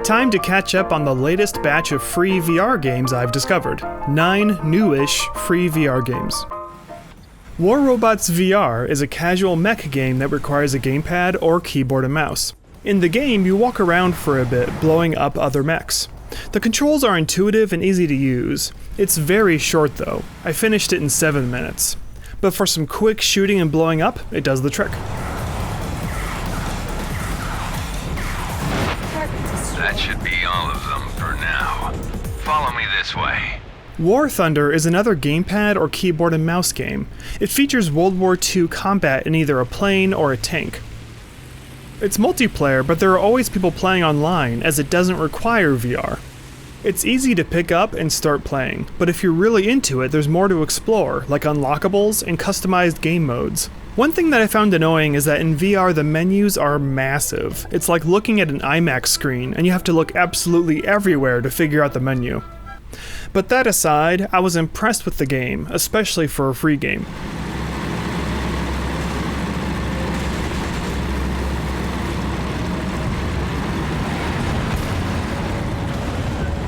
Time to catch up on the latest batch of free VR games I've discovered. 9 newish free VR games. War Robots VR is a casual mech game that requires a gamepad or keyboard and mouse. In the game, you walk around for a bit, blowing up other mechs. The controls are intuitive and easy to use. It's very short though. I finished it in 7 minutes. But for some quick shooting and blowing up, it does the trick. That should be all of them for now. Follow me this way. War Thunder is another gamepad or keyboard and mouse game. It features World War II combat in either a plane or a tank. It's multiplayer, but there are always people playing online as it doesn't require VR. It's easy to pick up and start playing, but if you're really into it, there's more to explore, like unlockables and customized game modes. One thing that I found annoying is that in VR the menus are massive. It's like looking at an IMAX screen, and you have to look absolutely everywhere to figure out the menu. But that aside, I was impressed with the game, especially for a free game.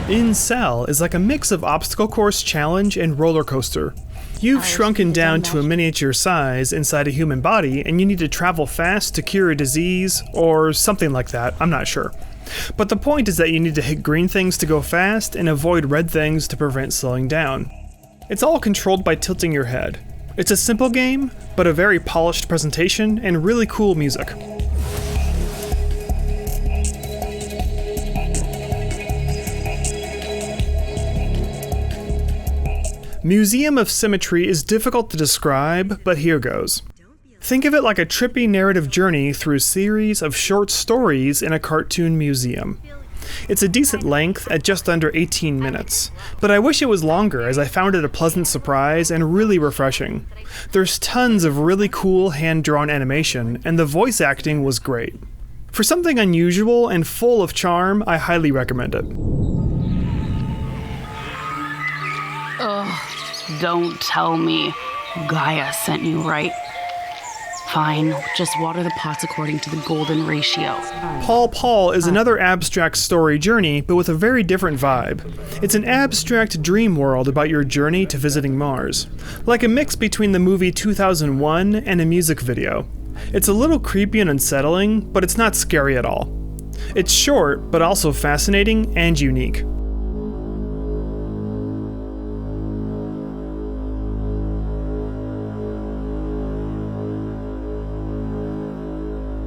InCell is like a mix of obstacle course challenge and roller coaster. You've shrunken down to a miniature size inside a human body, and you need to travel fast to cure a disease, or something like that, I'm not sure. But the point is that you need to hit green things to go fast and avoid red things to prevent slowing down. It's all controlled by tilting your head. It's a simple game, but a very polished presentation and really cool music. Museum of Symmetry is difficult to describe, but here goes. Think of it like a trippy narrative journey through a series of short stories in a cartoon museum. It's a decent length at just under 18 minutes, but I wish it was longer as I found it a pleasant surprise and really refreshing. There's tons of really cool hand-drawn animation, and the voice acting was great. For something unusual and full of charm, I highly recommend it. Ugh, don't tell me. Gaia sent you, right? Fine, just water the pots according to the golden ratio. PaulPaul is another abstract story journey, but with a very different vibe. It's an abstract dream world about your journey to visiting Mars. Like a mix between the movie 2001 and a music video. It's a little creepy and unsettling, but it's not scary at all. It's short, but also fascinating and unique.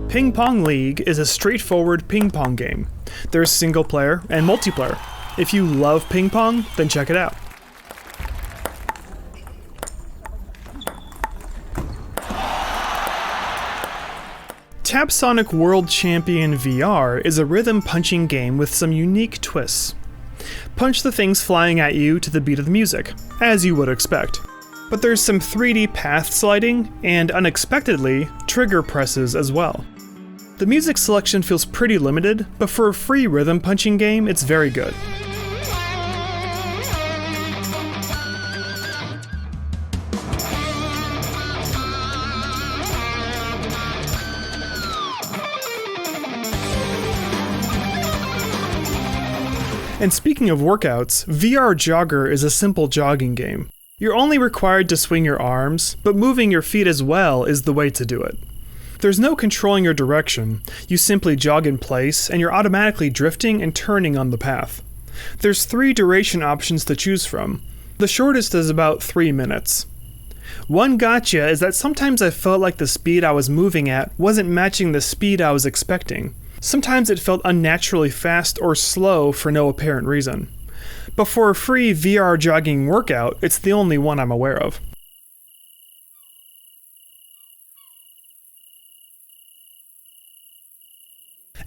Ping Pong League is a straightforward ping pong game. There's single player and multiplayer. If you love ping pong, then check it out. TapSonic World Champion VR is a rhythm punching game with some unique twists. Punch the things flying at you to the beat of the music, as you would expect. But there's some 3D path sliding and, unexpectedly, trigger presses as well. The music selection feels pretty limited, but for a free rhythm punching game, it's very good. And speaking of workouts, VR Jogger is a simple jogging game. You're only required to swing your arms, but moving your feet as well is the way to do it. There's no controlling your direction, you simply jog in place and you're automatically drifting and turning on the path. There's 3 duration options to choose from. The shortest is about 3 minutes. One gotcha is that sometimes I felt like the speed I was moving at wasn't matching the speed I was expecting. Sometimes it felt unnaturally fast or slow for no apparent reason. But for a free VR jogging workout, it's the only one I'm aware of.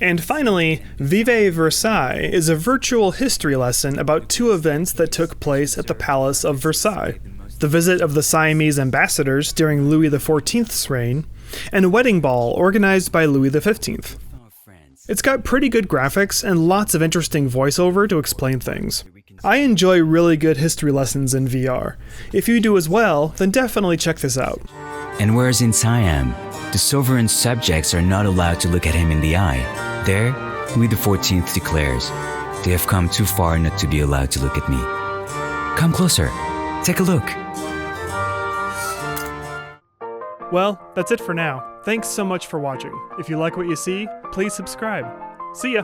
And finally, Vivez Versailles is a virtual history lesson about 2 events that took place at the Palace of Versailles. The visit of the Siamese ambassadors during Louis XIV's reign, and a wedding ball organized by Louis XV. It's got pretty good graphics and lots of interesting voiceover to explain things. I enjoy really good history lessons in VR. If you do as well, then definitely check this out. And whereas in Siam, the sovereign subjects are not allowed to look at him in the eye, there, Louis XIV declares, "They have come too far not to be allowed to look at me. Come closer. Take a look." Well, that's it for now. Thanks so much for watching. If you like what you see, please subscribe. See ya!